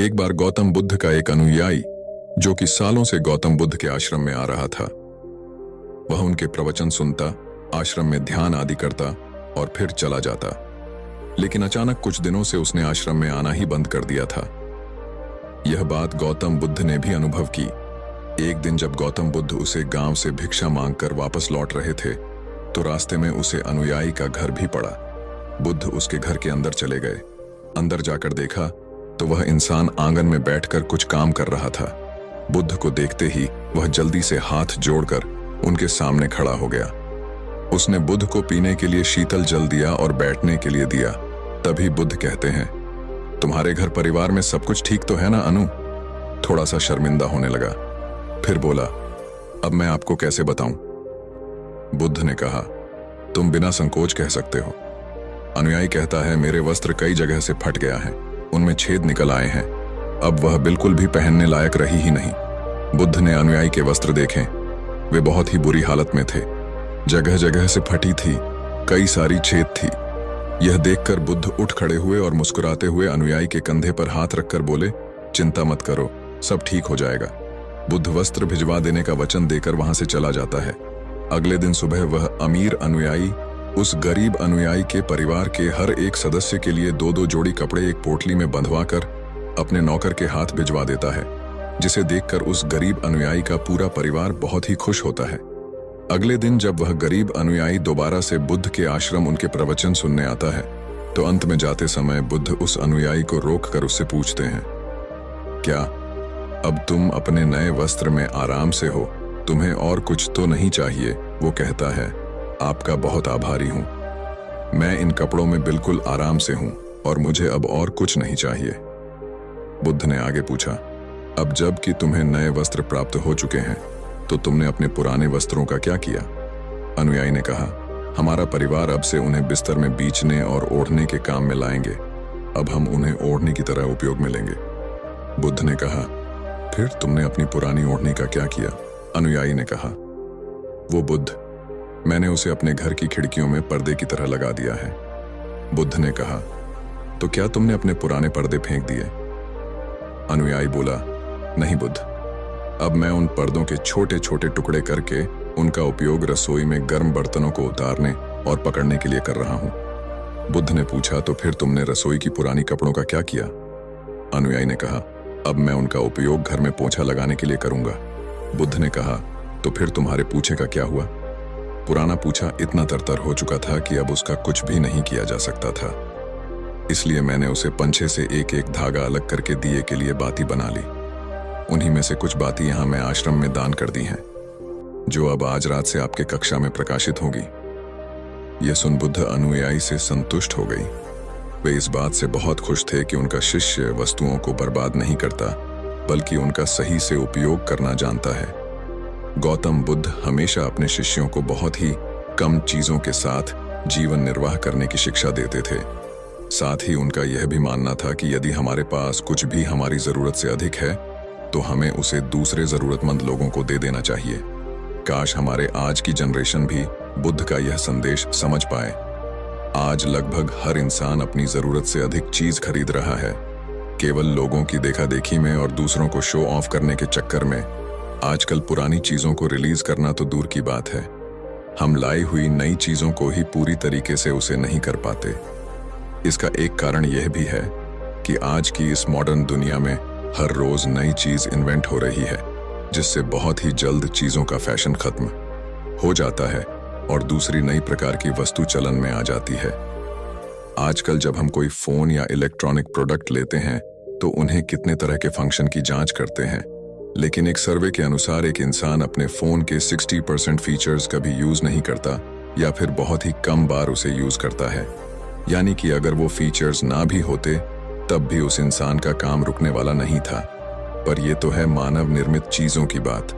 एक बार गौतम बुद्ध का एक अनुयायी, जो कि सालों से गौतम बुद्ध के आश्रम में आ रहा था, वह उनके प्रवचन सुनता, आश्रम में ध्यान आदि करता और फिर चला जाता। लेकिन अचानक कुछ दिनों से उसने आश्रम में आना ही बंद कर दिया था। यह बात गौतम बुद्ध ने भी अनुभव की। एक दिन जब गौतम बुद्ध उसे गांव से भिक्षा मांगकर वापस लौट रहे थे, तो रास्ते में उसे अनुयायी का घर भी पड़ा। बुद्ध उसके घर के अंदर चले गए। अंदर जाकर देखा तो वह इंसान आंगन में बैठकर कुछ काम कर रहा था। बुद्ध को देखते ही वह जल्दी से हाथ जोड़कर उनके सामने खड़ा हो गया। उसने बुद्ध को पीने के लिए शीतल जल दिया और बैठने के लिए दिया। तभी बुद्ध कहते हैं, तुम्हारे घर परिवार में सब कुछ ठीक तो है ना अनु? थोड़ा सा शर्मिंदा होने लगा। फिर बोला, अब मैं आपको कैसे बताऊं? बुद्ध ने कहा, तुम बिना संकोच कह सकते हो। अनुयायी कहता है, मेरे वस्त्र कई जगह से फट गया है, उनमें छेद निकल आए हैं, अब वह बिल्कुल भी पहनने लायक रही ही नहीं। बुद्ध ने अनुयायी के वस्त्र देखे, वे बहुत ही बुरी हालत में थे, जगह जगह से फटी थी, कई सारी छेद थी। यह देखकर बुद्ध उठ खड़े हुए और मुस्कुराते हुए अनुयायी के कंधे पर हाथ रखकर बोले, चिंता मत करो, सब ठीक हो जाएगा। बुद्ध वस्त्र भिजवा देने का वचन देकर वहां से चला जाता है। अगले दिन सुबह वह अमीर अनुयायी उस गरीब अनुयायी के परिवार के हर एक सदस्य के लिए 2-2 जोड़ी कपड़े एक पोटली में बंधवाकर अपने नौकर के हाथ भिजवा देता है, जिसे देखकर उस गरीब अनुयायी का पूरा परिवार बहुत ही खुश होता है। अगले दिन जब वह गरीब अनुयायी दोबारा से बुद्ध के आश्रम उनके प्रवचन सुनने आता है, तो अंत में जाते समय बुद्ध उस अनुयायी को रोककर उससे पूछते हैं, क्या अब तुम अपने नए वस्त्र में आराम से हो? तुम्हें और कुछ तो नहीं चाहिए? वो कहता है, आपका बहुत आभारी हूं, मैं इन कपड़ों में बिल्कुल आराम से हूं और मुझे अब और कुछ नहीं चाहिए। बुद्ध ने आगे पूछा, अब जब कि तुम्हें नए वस्त्र प्राप्त हो चुके हैं, तो तुमने अपने पुराने वस्त्रों का क्या किया? अनुयायी ने कहा, हमारा परिवार अब से उन्हें बिस्तर में बीचने और ओढ़ने के काम में लाएंगे, अब हम उन्हें ओढ़ने की तरह उपयोग में लेंगे। बुद्ध ने कहा, फिर तुमने अपनी पुरानी ओढ़नी का क्या किया? अनुयायी ने कहा, वो बुद्ध, मैंने उसे अपने घर की खिड़कियों में पर्दे की तरह लगा दिया है। बुद्ध ने कहा, तो क्या तुमने अपने पुराने पर्दे फेंक दिए? अनुयायी बोला, नहीं बुद्ध, अब मैं उन पर्दों के छोटे छोटे टुकड़े करके उनका उपयोग रसोई में गर्म बर्तनों को उतारने और पकड़ने के लिए कर रहा हूं। बुद्ध ने पूछा, तो फिर तुमने रसोई की पुरानी कपड़ों का क्या किया? अनुयायी ने कहा, अब मैं उनका उपयोग घर में पोंछा लगाने के लिए करूंगा। बुद्ध ने कहा, तो फिर तुम्हारे पूंछे का क्या हुआ? पुराना पूंछा इतना तरतर हो चुका था कि अब उसका कुछ भी नहीं किया जा सकता था, इसलिए मैंने उसे पंछे से एक एक धागा अलग करके दिए के लिए बाती बना ली। उन्हीं में से कुछ बाती यहां मैं आश्रम में दान कर दी हैं, जो अब आज रात से आपके कक्षा में प्रकाशित होगी। यह सुन बुद्ध अनुयायी से संतुष्ट हो गई। वे इस बात से बहुत खुश थे कि उनका शिष्य वस्तुओं को बर्बाद नहीं करता, बल्कि उनका सही से उपयोग करना जानता है। गौतम बुद्ध हमेशा अपने शिष्यों को बहुत ही कम चीजों के साथ जीवन निर्वाह करने की शिक्षा देते थे। साथ ही उनका यह भी मानना था कि यदि हमारे पास कुछ भी हमारी जरूरत से अधिक है, तो हमें उसे दूसरे जरूरतमंद लोगों को दे देना चाहिए। काश हमारे आज की जनरेशन भी बुद्ध का यह संदेश समझ पाए। आज लगभग हर इंसान अपनी जरूरत से अधिक चीज खरीद रहा है, केवल लोगों की देखा देखी में और दूसरों को शो ऑफ करने के चक्कर में। आजकल पुरानी चीजों को रिलीज करना तो दूर की बात है, हम लाई हुई नई चीजों को ही पूरी तरीके से उसे नहीं कर पाते। इसका एक कारण यह भी है कि आज की इस मॉडर्न दुनिया में हर रोज नई चीज इन्वेंट हो रही है, जिससे बहुत ही जल्द चीजों का फैशन खत्म हो जाता है और दूसरी नई प्रकार की वस्तु चलन में आ जाती है। आजकल जब हम कोई फोन या इलेक्ट्रॉनिक प्रोडक्ट लेते हैं, तो उन्हें कितने तरह के फंक्शन की जांच करते हैं, लेकिन एक सर्वे के अनुसार एक इंसान अपने फोन के 60% फीचर्स कभी यूज नहीं करता या फिर बहुत ही कम बार उसे यूज करता है। यानी कि अगर वो फीचर्स ना भी होते, तब भी उस इंसान का काम रुकने वाला नहीं था। पर ये तो है मानव निर्मित चीजों की बात।